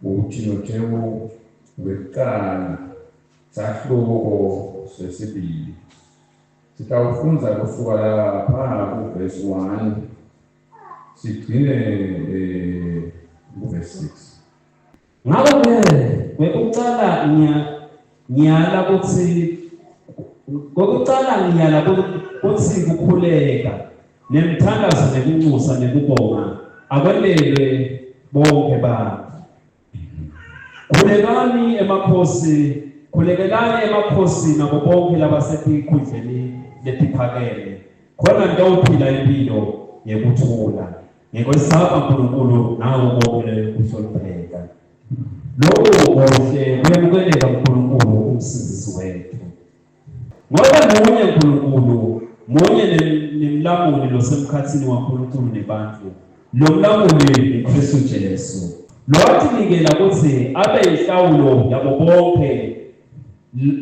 uTimotheo wekuqala sahluko sesibili. Sitawufunza kusuka lapha kuverse 1 sigcine kuverse 6. Ngabe kwekuqala ngiyala kutsi kukhuleka nemthandazo nekunxusa nekubonga akwendele bonke bantu. Khulekelani emakhosini nabo bonke labasetikhundleni letiphakeme khona nitawuphila impilo yekuthula ngekwesaba uNkulunkulu nawo bonke kuhlonipheka. Lokhu kuhle kuyamukeleka uNkulunkulu umsindisi wethu. Ngoba munye uNkulunkulu, munye nemlamuli losemkhathini waNkulunkulu nebantu, lo mlamuli uKristu Jesu. Lowathi nikela kuthi abe inhlawulo yabo bonke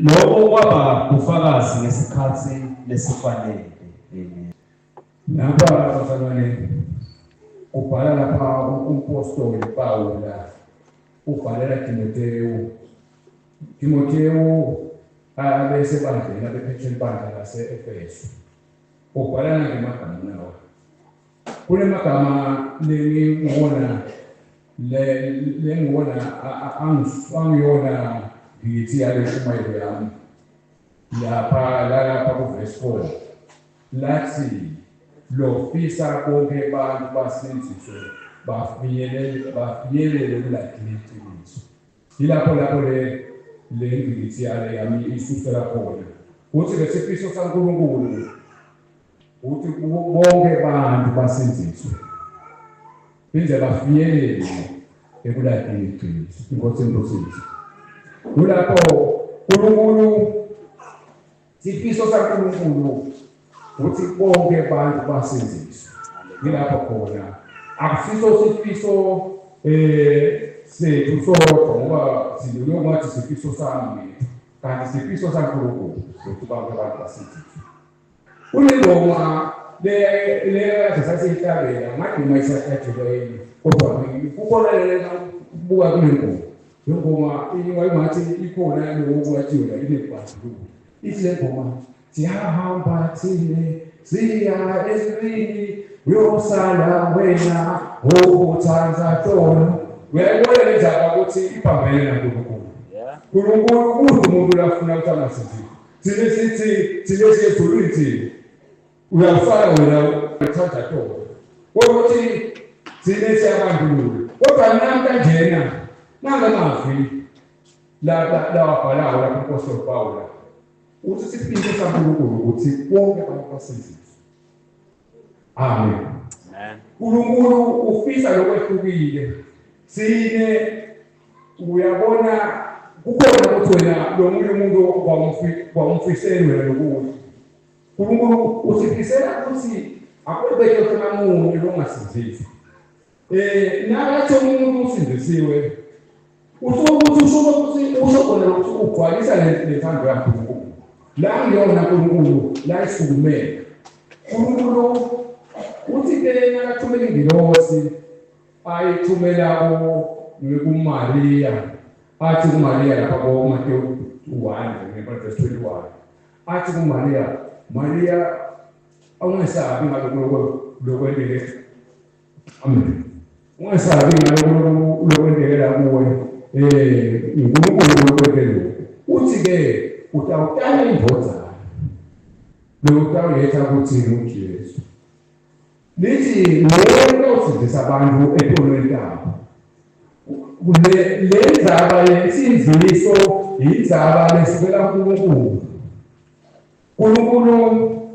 lokho kwaba ufakazi ngesikhathi lesifanele. Lapha bafanele ubhala lapha umpostoli Pawula ubhalela Timotheo abese bandlela bephethwe ibandla lase-Efesu. Ubhala ngemagama nawo. Kule magama angiyona ngithi yale shumayelo yami. Lapha kuverse 4 lathi lofisa konke abantu basindiswe bafinyelele kulakini iqiniso. Yilapho le ngithi yale yami isusela khona. Uthi lesifiso saNkulunkulu uthi bonke abantu basindiswe benze bafinyelele ekulakini iqiniso. Inkosi enkosi. Kulapho uNkulunkulu sifiso saNkulunkulu uthi bonke abantu basindiswe. Yilapho khona akusiso sifiso sethu sodwa ngoba sibuye ngathi sifiso sami kanti sifiso saNkulunkulu ukuthi bonke abantu basindiswe. Kulengoma le sasiyhlabela ngaduma isathathele kodwa kukhona lena kubuka kulengoma. Ngoma ingathi ikhona lokwathi la inebhasulu. Isengoma siyahamba thine siya ezwini uyosala wena ukuthanza tona. Uyayibona le ndaba ukuthi iphambene naNkulunkulu. uNkulunkulu umuntu lafuna ukuthi angasindiswe. Thine sithi ezulwini uyafala wena uthanda tona. Ukuthi thine siyabandlulula. Kodwa nami kanjena nangamazwi la wabhalayo lapho umpostoli Pawula uthi sifiso saNkulunkulu ukuthi bonke abantu basindiswe. Amen. uNkulunkulu ufisa lokwehlukile. Sine uyabona kukhona ukuthi wena lo umuntu wamfisela wena lokuthi uNkulunkulu usifisela ukuthi akubeke khona umuntu ongasindiswa. Nathi umuntu usindisiwe usho khona ukuthi ugcwalisa lethando yakhe uNkulunkulu. La ngiyona uNkulunkulu la isukumele. uNkulunkulu uthi ke nakathumela ingilosi ayithumela kuMaria. Athi kuMaria lapha koMateyu 1 verse 21. Athi kuMaria, Maria ungesabi ngalokho lokwendele. Amen. Ungesabi ngalokho lokwendela kuwe. uNkulunkulu lokwendela. Uthi ke utawutala indodana. Lokutawuletha ukuthi uJesu. Lithi ngeke usindisa abantu ephonweni labo. Le ndzaba yensindiso indzaba lesivela kuNkulunkulu. uNkulunkulu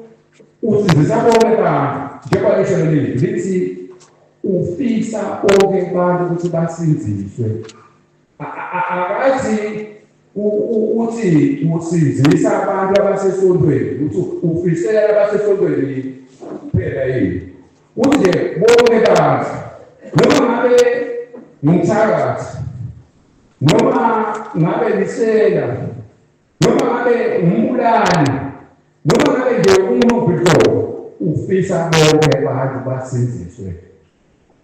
usindisa bonke abantu njengoba lisho lithi ufisa bonke abantu ukuthi basindiswe. Akathi uthi usindisa abantu abasesontweni uthi ufisela abasesontweni kuphela yini. Uthi bonke abantu noma ngabe ngumthakathi noma ngabe lisela noma ngabe umbulali noma ngabe nje umuntu ufisa bonke abantu basindiswe.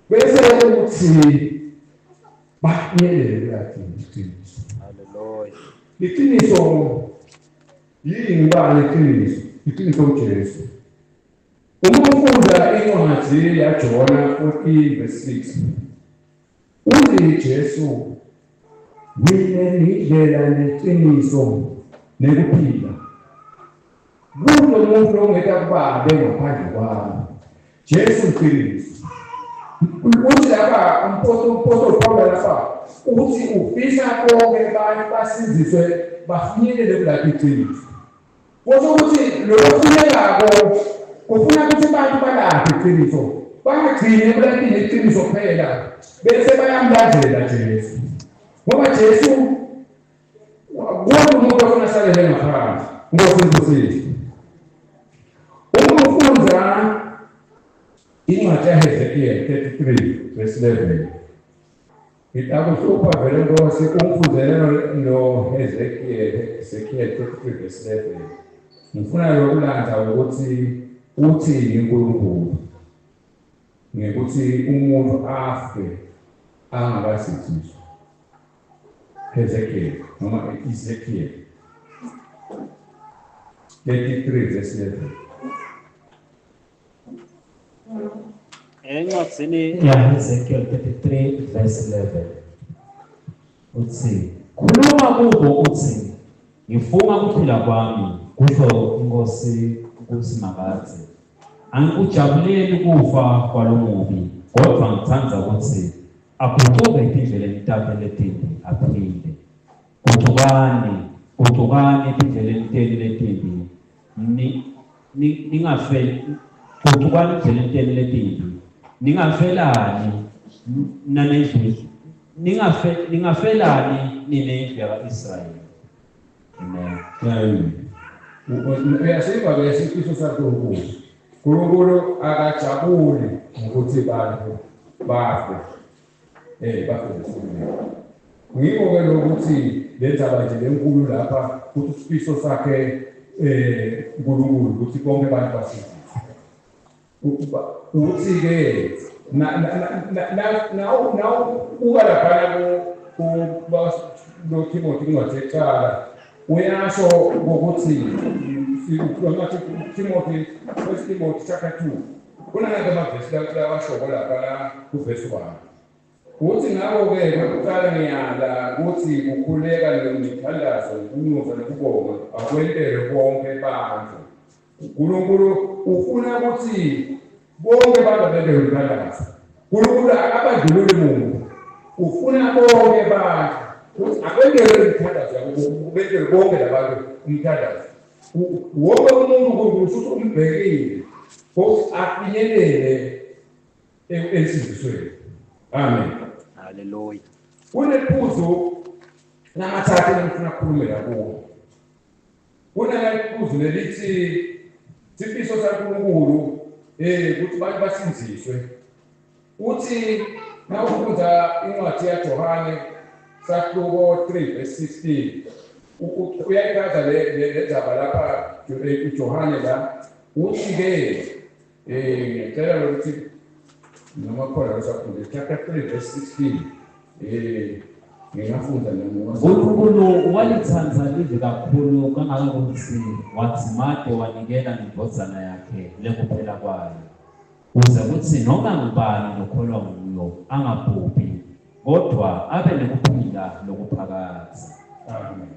Bese uthi bafinyelele kathi iqiniso. Hallelujah. Iqiniso yini ngibani iqiniso? Iqiniso uJesu. Uma ufunda incwadi yaJona 14:6 uthi Jesu mina ngidlela neqiniso nekuphila. Kulo muntu ongeka kubabe ngaphandle kwami. Jesu uqiniso. Uthi lapha umpostoli Paul lapha uthi ufisa konke abantu basiziswe bafinyelele kulaphi iqiniso. Kusho ukuthi lo kufunekako kufuna ukuthi abantu balaphi iqiniso. Bangagcini kulaphi iqiniso kuphela bese bayamlandela Jesu. Ngoba Jesu wonke umuntu ofuna salele ngaphandle ngosizwe. Uma ufunda incwadi yaHezekiel 33:11 itakuhlupha vele ngoba sekumfundele noHezekiel 33:11 ngifuna lokulanda ukuthi uthi uNkulunkulu ngekuthi umuntu afe angakasithiswa. Hezekiel noma Ezekiel 33:11 Encwadini yaHezekiel 33:11 uthi khuluma kubo uthi ngifunga ukuphila kwami kusho inkosi ukuthi makathi angikujabuleli kufa kwalomubi kodwa ngithanda ukuthi aguquke endleleni tabele letimbi aphinde guqukani endleleni teni letimbi ningafe guqukani endleleni letimbi ningafelani nanendlu ningafelani ninendlu yaIsrayeli. Amen. Uyasiva ke isifiso saNkulunkulu. uNkulunkulu akajabuli ukuthi bantu bafe. Bafe ngesimini. Ngikho ke lokuthi lenza manje lenkulu lapha ukuthi isifiso sakhe uNkulunkulu ukuthi bonke abantu basizwe. Ukuthi ke na ukalaphana ku Timothy ngwathecala uyasho ukuthi Timothy 1 Timothy chapter 2 kunanga amavesi lawasho lapha kuverse 1 uthi ngakho ke ukuqala ngiyala ukuthi ukukhuleka nomthandazo ukunyuza nokubonga akwentele bonke abantu. uNkulunkulu ufuna ukuthi bonke abantu bebe umthandazo. uNkulunkulu abadlulile umuntu ufuna bonke abantu ukuthi akwentele umthandazo ubethele bonke labantu umthandazo. Wonke umuntu usuthi umbhekile ukuthi afinyelele esizisweni. Amen. Hallelujah. Kunephuzu namathathu engifuna ukukhulumela kuwo. Kunephuzu lelithi isifiso saNkulunkulu ukuthi abantu basinziswe. Uthi nawufunda incwadi yaJohane Sakluko 3:16 uyayichaza le ndaba lapha uJohane la uthi ke ngicela ukuthi noma khona safunde chapter 3:16 ngiyafunda noma uNkulunkulu walithanda live kakhulu kangangokuthi wathi made wanikela indodana yakhe lekuphela kwayo uze kuthi noma ngubani nokholwa kuyo angabhubhi kodwa abe nokuphila lokuphakathi. Amen.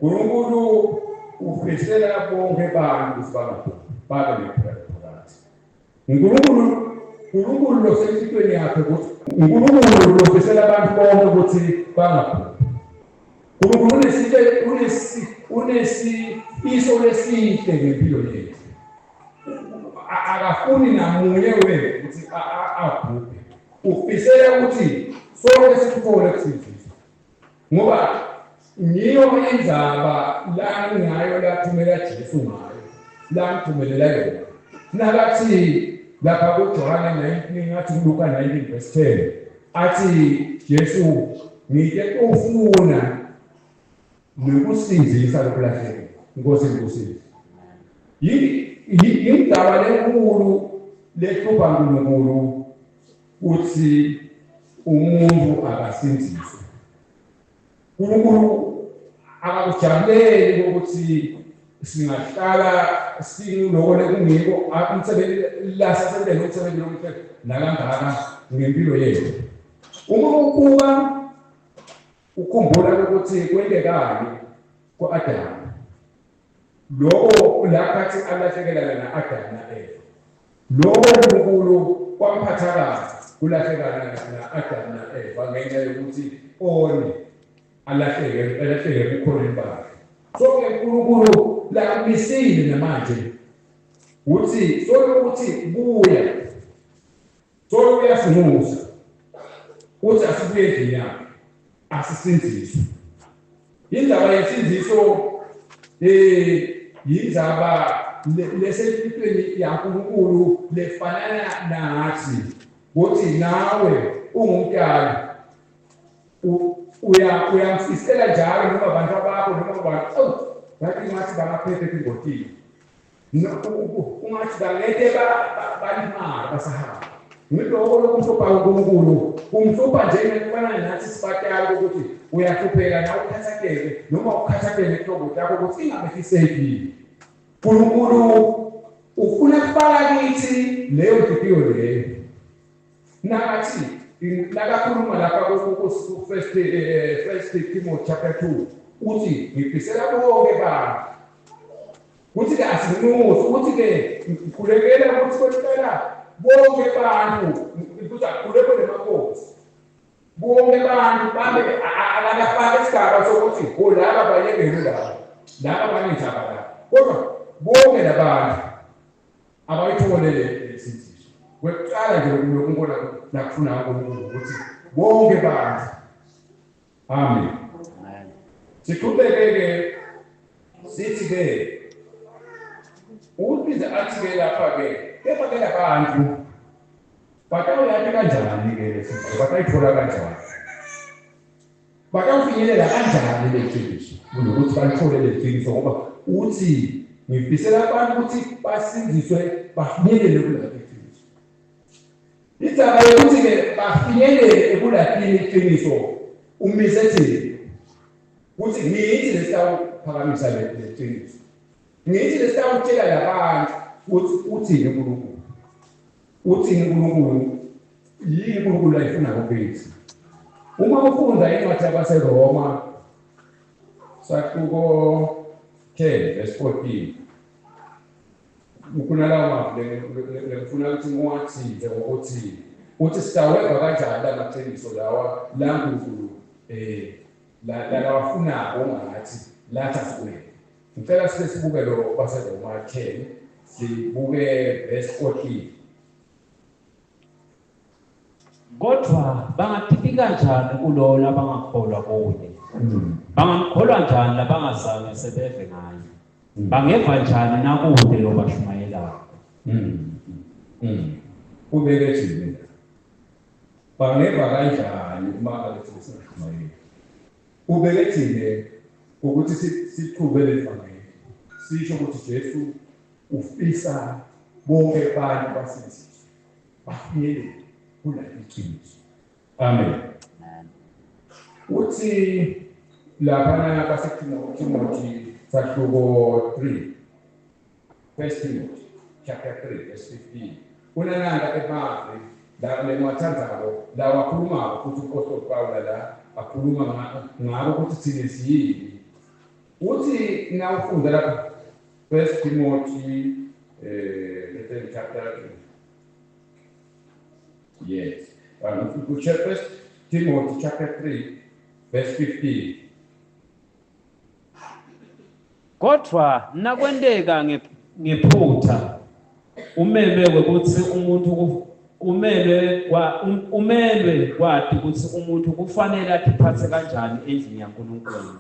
uNkulunkulu ufisela bonke abantu ukuthi babe nokuphila phakathi. uNkulunkulu lo sesithweni yakhe ukuthi uNkulunkulu lo ufisela abantu bonke ukuthi bangaphuzi. uNkulunkulu unesifiso lesihle ngempilo yethu. Akafuni namunye wethu ukuthi abhubhe. Ufisela ukuthi sonke sithole ukusindiswa. Ngoba ngiyo indaba la ngayo lathumela Jesu ngayo. La ngithumelela yona. Nakathi lapha kuJohane 19 ngathi kuLuka 19:10 athi Jesu ngike ufuna nokusindisa lokulahleka. Inkosi enkosini. Indaba lenkulu lehlupha uNkulunkulu uthi umuntu akasinziswe. uNkulunkulu akakujabuleli ukuthi singahlala sinokole kungiko umsebenzi lasasebenzele umsebenzi omhle nakangaka ngempilo yethu. Uma ukuba ukhumbula ukuthi kwendekani ku-Adamu, lokho laphathi alahlekelana na-Adamu na-Eva, lokho uNkulunkulu kwamphatha kabi kulahlekelana na-Adamu na-Eva ngenxa yokuthi one alahleke ekukholweni bakhe. So uNkulunkulu lakumisile namanje uthi sokuthi buya sokuyasinxusa uthi asibuye endlini yakhe asisinziswe. Indaba yesinziso yindaba lesempilweni yaNkulunkulu lefanana nathi ukuthi nawe ungumntwana uyamfisela njalo noma abantu abakho noma abantu bathi ngathi bangaphephe engotini, ungathi bangeke balimala basahamba. Ngiloko lokumhlupha uNkulunkulu kumhlupha njengefana nathi sibatala ukuthi uyahlupheka nawe ukhathakele noma ukhathakele inhlobo yakho ukuthi ingabefiseki. uNkulunkulu ufuna kufaka kithi leyo mpilo leyo. Nathi nakakhuluma lapha ku First Timothy chapter 2 uthi ngifisela bonke abantu uthi ke asinxusi uthi ke ngikhulekela ukuthi kwetela bonke abantu ukuthi akhulekele emakhosi bonke abantu babe akafaka isigaba sokuthi laba bayengene laba banenjaba la, kodwa bonke labantu abayitholele isinziso. Kwekuqala nje ukubona nakufuna uNkulunkulu ukuthi bonke bantu. Amen. Siqhubeke sithi ke ubiza athi ke lapha ke kepha ke labantu batawuyathi kanjani ke lesinto, batayithola kanjani, batawufinyelela kanjani leqiniso ukuthi balithole leqiniso, ngoba uthi ngifisela abantu ukuthi basinziswe bafinyelele kuleli qiniso. Indaba yokuthi ke bafinyelele kuleli qiniso umisethi uthi ngithi lesitawuphakamisa leqiniso, ngithi lesitawutshela labantu uthi uNkulunkulu uthi uNkulunkulu yini uNkulunkulu ayifuna kukithi. Uma ufunda incwadi yabaseRoma sakuko 10 verse 14 ukunalawa ngifuna ukuthi ngwathi nje ukuthi uthi sitaweka kanjani lamaqiniso lawa laNkulunkulu la wafuna ongathi lathi asibuke. Ngicela sibuke lo baseRoma 10 sibuke verse 14. Kodwa bangaphili kanjani kulo labangakholwa kuye? Bangamkholwa njani labangazange sebeve ngaye? Bangeva njani nakude lo bashumayelayo? Ubeke thini bangeva kanjani uma alethi singashumayeli? Ubeke thini ukuthi siqhubele evangeli sisho ukuthi Jesu ufisa bonke abantu basinziswe bafinyelele kuleli qiniso. Amen. Uthi lapha baseTimothy sakuko 3 First Timothy chapter 3 verse 15 unananga ebazi la lemwathandako la wakhuluma ukuthi uPostoli Paul la akhuluma ngabo ukuthi thina siyini. Uthi nawufunda lapha First Timothy chapter 3. Yes. First Timothy chapter 3 verse 15. Kodwa nakwendeka ngephutha umelwe ukuthi umuntu umelwe kwathi ukuthi umuntu kufanele athiphathe kanjani endlini yaNkulunkulu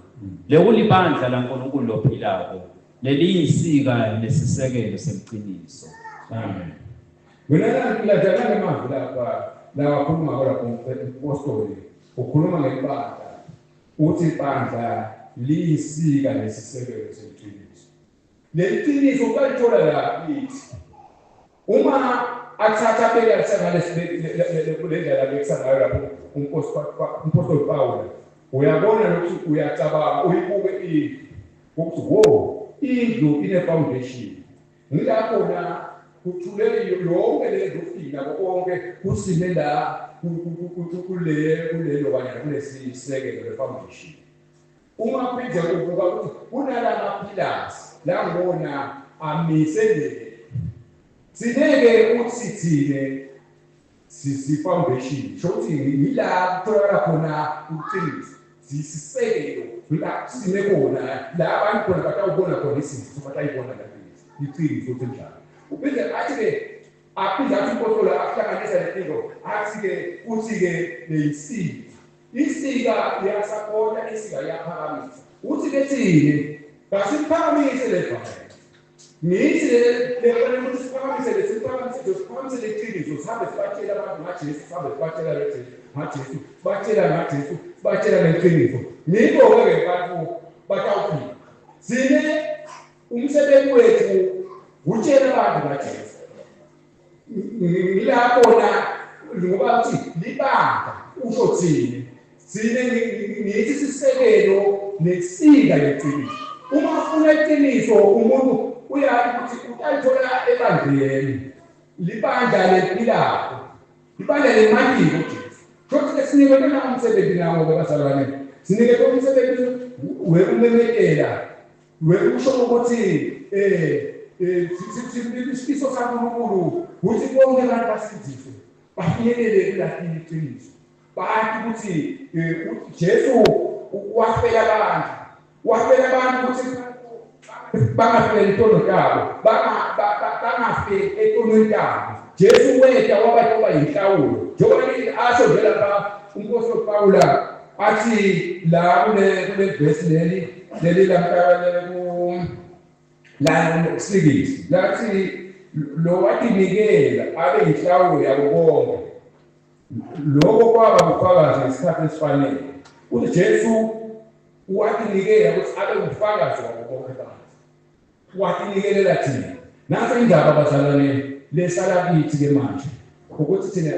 lekulibandla laNkulunkulu lophilako leliyinsika nesisekelo semqiniso. Amen. Wena ngilathana ngemazwi lapha la wakhuluma ngoba uPostoli ukhuluma ngebandla uthi ibandla liyisika nesisekelo semqiniso. Leqiniso ukalithola la lithi uma athatha abeka kulendlela lekusanayo lapho umpostoli Pawulo uyabona lokhu uyacabanga uyibuke indlu ukuthi wo indlu ine foundation ngilapho na kuthule yonke lento ufika konke kusime la kulelo kanye kulesisekelo le foundation uma phinde kubuka ukuthi kunala mapillars la ngona amisele sineke ukuthi sithile si foundation shothi yila kutholakala khona uqiniso sisisekelo la sime khona la abantu khona batawubona khona izinto batayibona la iqiniso kunjalo ubese athi ke aphinde athi umpostoli ahlanganisa lezinto athi ke uthi ke isika iyasapota isika iyaphakamisa uthi ke thine kasiphakamise le bhayibheli nithi le ukuthi siphakamise leqiniso sihambe sibatshela abantu ngaJesu sihambe sibatshela ngaJesu batshela leqiniso niko-ke bantu batawuphila sine umsebenzi wethu utshela abantu ngaJesu ngilapho na ngoba uthi libanga usho thini sine nithi sisekelo nesika leqiniso uma ufuna iqiniso umuntu uyathi ukuthi utayithola ebandleni libandla lepilako libandla lemandiko uJesu shothi ke sinike lona umsebenzi nawo bezalwane sinike lona umsebenzi wekumemetela wekusho ukuthi isifiso saNkulunkulu ukuthi bonke abantu basiziswe bafinyelele kulaphi iqiniso bathi ukuthi Jesu wafela abantu ukuthi bangafeli intono yabo bangafeli entonweni yabo Jesu wetha wabantu abayinhlawulo njengoba asho nje lapha umpostoli Pawulo athi la kule verse leli la kusikisi lathi lo watinikela abe inhlawulo yabo bonke lokho kwaba bufakazi ngesikhathi esifanele uthi Jesu watinikela ukuthi abe ubufakazi wabo bonke abantu watinikelela thina nase indaba bazalwane lesala kithi ke manje ukuthi thina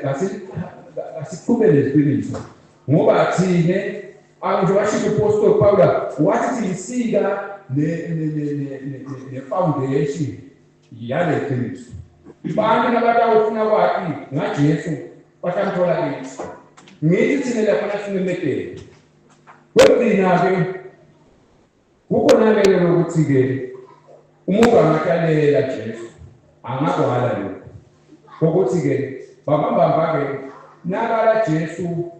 asiqhubele iqiniso ngoba thine nje washiya umpostoli Pawulo wathi isika ne foundation yale qiniso abantu nabatawufuna kwathi ngaJesu batamthola kithi ngithi thina lapha sinemedela kwezina ke kukhona ukuthi ke umuntu angakalela Jesu angakwala lokho ukuthi ke babamba ke nakala Jesu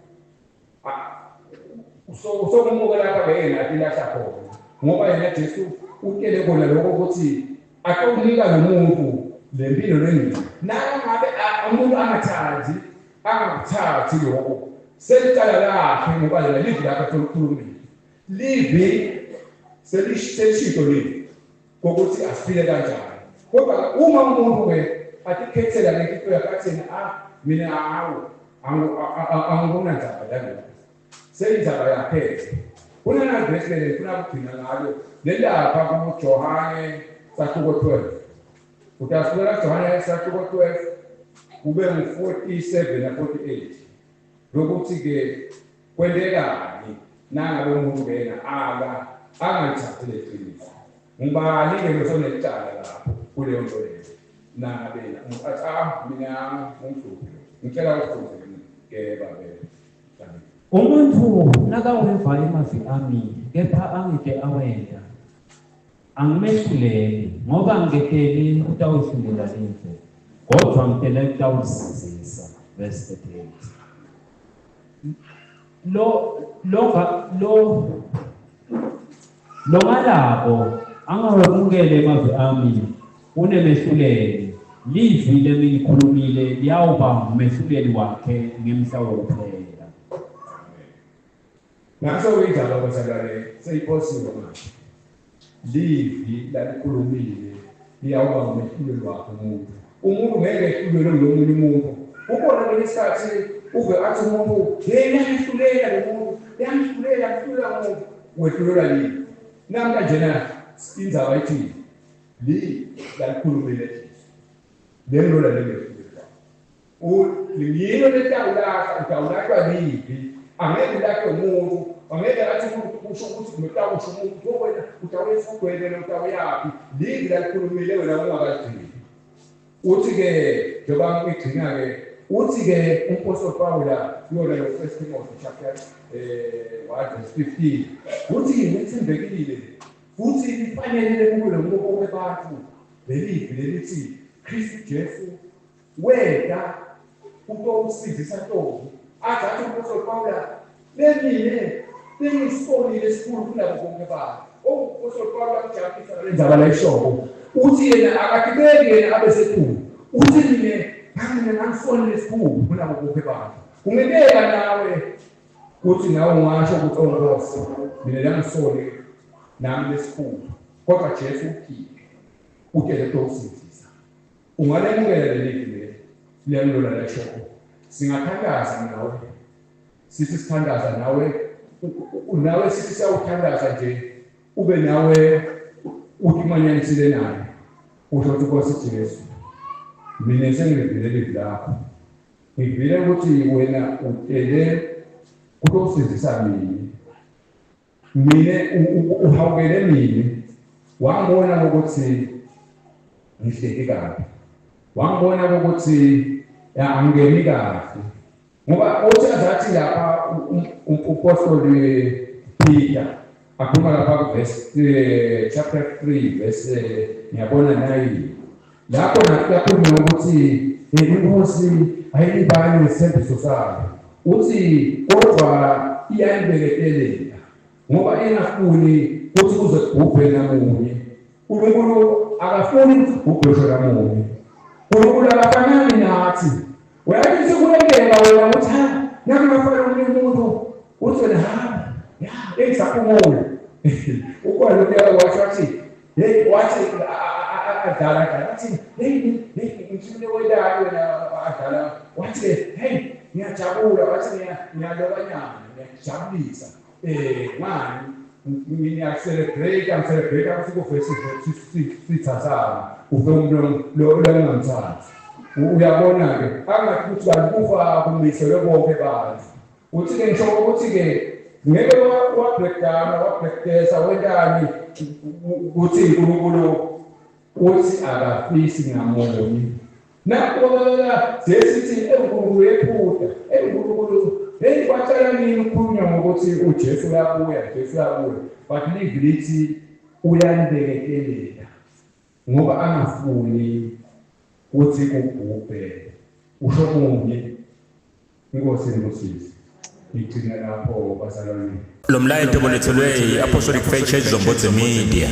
so kumuke lapha ke yena ilahla khona ngoba yena Jesu utshele khona lokho ukuthi akunika nomuntu lempilo lengcwele nangabe umuntu angakuthathi lokho selicala lakhe ngoba yena livi lapha sokukhulumile livi selishito livi ukuthi asiphile kanjani kodwa uma umuntu ke atikhethela lento yakathena mina angibona njalo la seyindaba yakhe kunana verse le kuna kugcina ngalo lelapha kuJohane sahluko 12 utasibona Johane sahluko 12 kube ngu47 na 48 lokuthi ke kwendekani nangabe umuntu kena angalithathi leqiniso ngibani ke ngisonecala lapho kuleyo nto leyo nangabe mina ngumhluphi ngicela ukufunza ke babe umuntu nakaweva emazwi ami kepha angeke awenda angimehluleli ngoba ngekeli utawuhlulela lendlela kodwa ngitele utawusizisa verse 38 lo ngalabo angawemukele emazwi ami unemehluleli livi lemikhulumile liyawuba umehluleli wakhe ngemhla wokuphela naso indaba bazalwane seyiphosiwe manje livi lalikhulumile liyawuba umehluleli wakhe umuntu ngeke ehlulelwe nomunye umuntu ubona lesikhathi uve athi umuntu yena yahlulela lomuntu yahlulela umuntu wehlulela yini namhlanje na indaba ethi lalikhulumile lemlola lemehluleli Yilo letawulahla, utawulahlwa lipi? Angeke ulahlwe umuntu, angeke athi kusho ukuthi notawusho umuntu, wena utaweza ugwedele utawuyaphi, livi lalikhulumile wena ungakadili. Uthi-ke, njengoba ngigcina-ke, uthi-ke umpostoli Pawula kuyona lo 1 Timothy chapter 1 verse 15, uthi nithembekile futhi lifanelele kulo bonke abantu lelivi lelithi Kristu Jesu wena utosizisa ntombi. Athi umpostoli Pawula bengisibonile esikhulu kulabo bonke abantu. Umpostoli Pawula ujabulisa ngalendaba layishoko. Uthi yena akakibeki yena abe sethulu. Uthi mina ngisibonile esikhulu kulabo bonke abantu. Kungibeka nawe uthi nawe ungasho ukuthi ongosi mina ngisole nami lesikhulu. Kodwa Jesu ukhiphe ukele tosizisa. Ungalemukela leli lelo layishoko. Singathandaza nawe. Sithi sithandaza nawe. Nawe sithi siyawuthandaza nje ube nawe ukimanyanisile naye. Usho ukuthi Nkosi Jesu mina sengivile livi lakho. Ngivile ukuthi wena utele utosizisa mina uhawukele mina. Wangibona ukuthi ngihleki kabi. Wangibona ukuthi angeni kahle. Ngoba uthi azathi lapha umpostoli Peter akhuluma lapha verse chapter 3 verse ngiyabona 9. Lapho nakukhuluma ukuthi inkosi ayilibani nesithembiso sayo. Uthi kodwa iyanibheketelela ngoba engafuni ukuthi kuze kubhubhe namunye. uNkulunkulu akafuni ukuthi kubhubhe namunye. uNkulunkulu akafanani nathi. Uyathi kulengeka wena uthi ha nakungafana umuntu uthi wena ha engisaphumula. Ukhona lokuyaka wathi hey wathi adala athi hey ngishile wena adala wathi hey ngiyajabula wathi ngiyalobanyana ngiyajabulisa manje ngiyacelebrate kusuka verse 6 uvelo lo ngamthatha. Uyabona ke angathi ukuthi kufa kumisele bonke abantu. Uthi ke ngisho ukuthi ke ngeke wa breakdowna wendani uthi uNkulunkulu uthi akafisi ngamunye. Nakuba sesithi uNkulunkulu ephutha uNkulunkulu hey watshela nini ukukhulunywa ngokuthi uJesu uyabuya but lithi uyanibheketelela ngoba angafuni uthi kubhubhe. Usho munye Inkosi ngosizi igcina lapho bazalwane. Lo mlayeto obolethelwe i-Apostolic Faith Church Zombodze Media.